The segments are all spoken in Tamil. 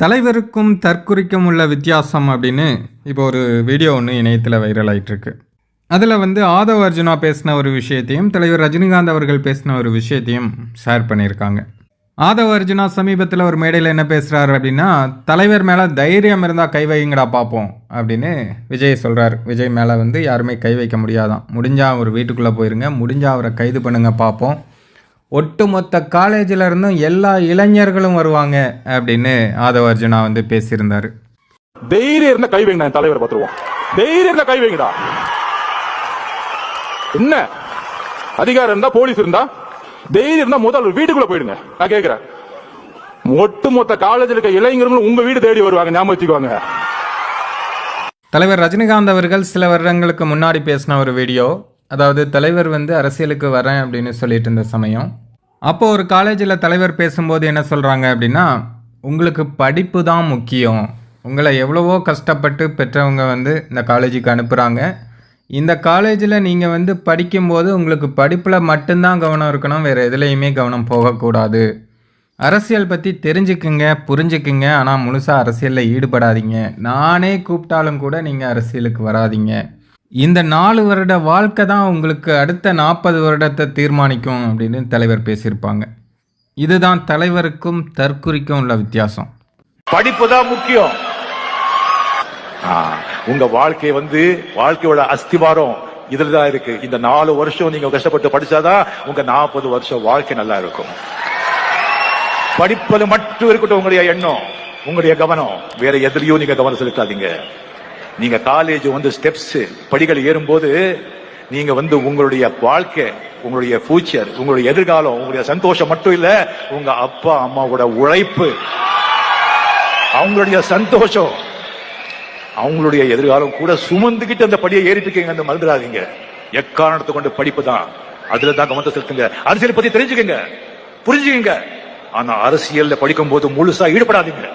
தலைவருக்கும் தற்குறிக்கும் உள்ள வித்தியாசம் அப்படின்னு இப்போ ஒரு வீடியோ ஒன்று இணையத்தில் வைரல் ஆகிட்டுருக்கு. அதில் ஆதவ் அர்ஜுனா பேசின ஒரு விஷயத்தையும் தலைவர் ரஜினிகாந்த் அவர்கள் பேசின ஒரு விஷயத்தையும் ஷேர் பண்ணியிருக்காங்க. ஆதவ் அர்ஜுனா சமீபத்தில் ஒரு மேடையில் என்ன பேசுகிறாரு அப்படின்னா, தலைவர் மேலே தைரியம் இருந்தால் கை வைங்கடா பார்ப்போம் அப்படின்னு விஜய் சொல்கிறார். விஜய் மேலே யாருமே கை வைக்க முடியாதான், முடிஞ்சால் ஒரு வீட்டுக்குள்ளே போயிருங்க, முடிஞ்சால் அவரை கைது பண்ணுங்க பார்ப்போம், ஒட்டுமொத்த காலேஜில் இருந்தும் எல்லா இளைஞர்களும் வருவாங்க அப்படின்னு ஆதவ் அர்ஜுனா பேசியிருந்தாரு. தைரியம் இருந்தா கை வைங்க, தலைவர் பார்த்துருவோம். தைரியம் இருந்தா கை வைங்கடா. என்ன அதிகாரம் இருந்தா, போலீஸ் இருந்தா, தைரியம் இருந்தா முதல் வீட்டுக்குள்ள போயிடுங்க. நான் கேட்கிறேன், ஒட்டுமொத்த காலேஜில் இருக்க இளைஞர்களும் உங்க வீடு தேடி வருவாங்க, ஞாபகம் வச்சுக்கோங்க. தலைவர் ரஜினிகாந்த் அவர்கள் சில வருடங்களுக்கு முன்னாடி பேசின ஒரு வீடியோ, அதாவது தலைவர் அரசியலுக்கு வரேன் அப்படின்னு சொல்லிட்டு இருந்த சமயம், அப்போ ஒரு காலேஜில் தலைவர் பேசும்போது என்ன சொல்கிறாங்க அப்படின்னா, உங்களுக்கு படிப்பு தான் முக்கியம், உங்களை எவ்வளவோ கஷ்டப்பட்டு பெற்றவங்க இந்த காலேஜுக்கு அனுப்புகிறாங்க, இந்த காலேஜில் நீங்கள் படிக்கும்போது உங்களுக்கு படிப்பில் மட்டும்தான் கவனம் இருக்கணும், வேறு எதுலேயுமே கவனம் போகக்கூடாது, அரசியல் பற்றி தெரிஞ்சுக்குங்க, புரிஞ்சுக்குங்க, ஆனால் முழுசாக அரசியலில் ஈடுபடாதீங்க, நானே கூப்பிட்டாலும் கூட நீங்கள் அரசியலுக்கு வராதிங்க, இந்த 4 வருட வாழ்க்கை தான் உங்களுக்கு அடுத்த 40 வருடத்தை தீர்மானிக்கும் அப்படின்னு தலைவர் பேசியிருப்பாங்க. இதுதான் தலைவருக்கும் தற்குறிக்கும் உள்ள வித்தியாசம். படிப்பு தான் முக்கியம். உங்க வாழ்க்கை வாழ்க்கையோட அஸ்திவாரம் இதுல தான் இருக்கு. இந்த 4 வருஷம் நீங்க கஷ்டப்பட்டு படிச்சாதான் உங்க 40 வருஷம் வாழ்க்கை நல்லா இருக்கும். படிப்பது மட்டும் இருக்கட்டும் உங்களுடைய எண்ணம், உங்களுடைய கவனம், வேற எதுலயும் நீங்க கவனம் செலுத்தாதீங்க. நீங்க காலேஜ் ஸ்டெப்ஸ் படிகள் ஏறும்போது நீங்க உங்களுடைய வாழ்க்கை, உங்களுடைய ஃபியூச்சர், உங்களுடைய எதிர்காலம், உங்களுடைய சந்தோஷம் மட்டும் இல்ல, உங்க அப்பா அம்மாவோட உழைப்பு, அவங்களுடைய சந்தோஷம், அவங்களுடைய எதிர்காலம் கூட சுமந்துகிட்டு அந்த படியை ஏறிட்டு இருக்கீங்க, மறந்துடாதீங்க. எக்காரணத்தை கொண்டு படிப்பு தான், அதுல தான் கவனத்தை செலுத்துங்க. அரசியல் பத்தி தெரிஞ்சுக்கங்க, புரிஞ்சுக்கங்க. ஆனா அரசியல்ல படிக்கும் போது முழுசா ஈடுபடாதீங்க.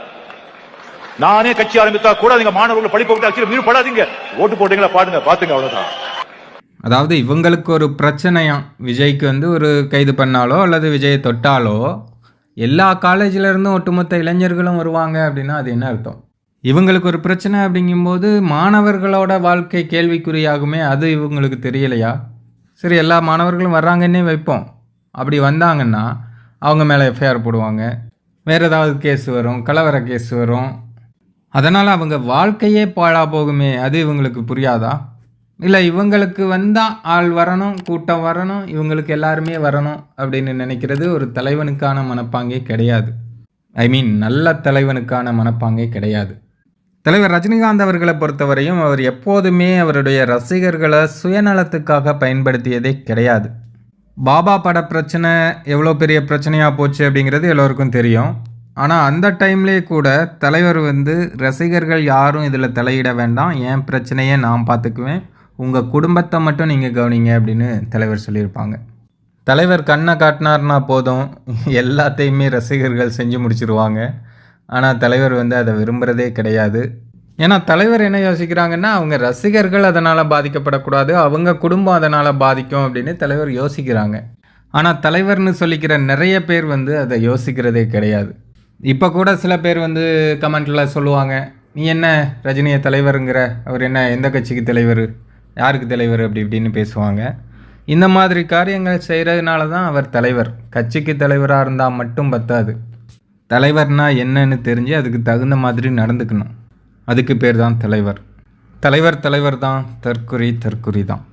நானே கட்சி ஆரம்பித்தா கூட நீங்க மாணவர்கள் படிப்பை விட்டு ஈடுபடாதீங்க. ஓட்டு போட்டீங்களா பாருங்க, பாத்துங்க, அவ்வளவுதான். அதாவது இவங்களுக்கு ஒரு பிரச்சனையாம், விஜய்க்கு ஒரு கைது பண்ணாலோ அல்லது விஜயை தொட்டாலோ எல்லா காலேஜில் இருந்தும் ஒட்டுமொத்த இளைஞர்களும் வருவாங்க அப்படின்னா அது என்ன அர்த்தம்? இவங்களுக்கு ஒரு பிரச்சனை அப்படிங்கும்போது மாணவர்களோட வாழ்க்கை கேள்விக்குறியாகுமே, அது இவங்களுக்கு தெரியலையா? சரி, எல்லா மாணவர்களும் வர்றாங்கன்னே வைப்போம், அப்படி வந்தாங்கன்னா அவங்க மேலே எஃப்ஐஆர் போடுவாங்க, வேறு ஏதாவது கேஸ் வரும், கலவர கேஸ் வரும், அதனால் அவங்க வாழ்க்கையே பாழா போகுமே, அது இவங்களுக்கு புரியாதா? இல்லை இவங்களுக்கு வந்தால் ஆள் வரணும், கூட்டம் வரணும், இவங்களுக்கு எல்லாருமே வரணும் அப்படின்னு நினைக்கிறது ஒரு தலைவனுக்கான மனப்பாங்கே கிடையாது. நல்ல தலைவனுக்கான பணப்பாங்கே கிடையாது. தலைவர் ரஜினிகாந்த் அவர்களை பொறுத்தவரையும் அவர் எப்போதுமே அவருடைய ரசிகர்களை சுயநலத்துக்காக பயன்படுத்தியதே கிடையாது. பாபா பட பிரச்சனை எவ்வளோ பெரிய பிரச்சனையாக போச்சு அப்படிங்கிறது எல்லோருக்கும் தெரியும். ஆனால் அந்த டைம்லேயே கூட தலைவர் ரசிகர்கள் யாரும் இதில் தலையிட வேண்டாம், என் பிரச்சனையை நான் பார்த்துக்குவேன், உங்கள் குடும்பத்தை மட்டும் நீங்கள் கவனிங்க அப்படின்னு தலைவர் சொல்லியிருப்பாங்க. தலைவர் கண்ணை காட்டினார்னா போதும், எல்லாத்தையுமே ரசிகர்கள் செஞ்சு முடிச்சிருவாங்க. ஆனால் தலைவர் அதை விரும்புகிறதே கிடையாது. ஏன்னா தலைவர் என்ன யோசிக்கிறாங்கன்னா, அவங்க ரசிகர்கள் அதனால் பாதிக்கப்படக்கூடாது, அவங்க குடும்பம் அதனால் பாதிக்கும் அப்படின்னு தலைவர் யோசிக்கிறாங்க. ஆனால் தலைவர்னு சொல்லிக்கிற நிறைய பேர் அதை யோசிக்கிறதே கிடையாது. இப்போ கூட சில பேர் கமெண்ட்டில் சொல்லுவாங்க, நீ என்ன ரஜினியை தலைவருங்கிற, அவர் என்ன எந்த கட்சிக்கு தலைவர், யாருக்கு தலைவர், அப்படி இப்படின்னு பேசுவாங்க. இந்த மாதிரி காரியங்கள் செய்கிறதுனால தான் அவர் தலைவர். கட்சிக்கு தலைவராக இருந்தால் மட்டும் பத்தாது, தலைவர்னால் என்னன்னு தெரிஞ்சு அதுக்கு தகுந்த மாதிரி நடந்துக்கணும். அதுக்கு பேர் தான் தலைவர். தலைவர் தான், தற்குறி தான்.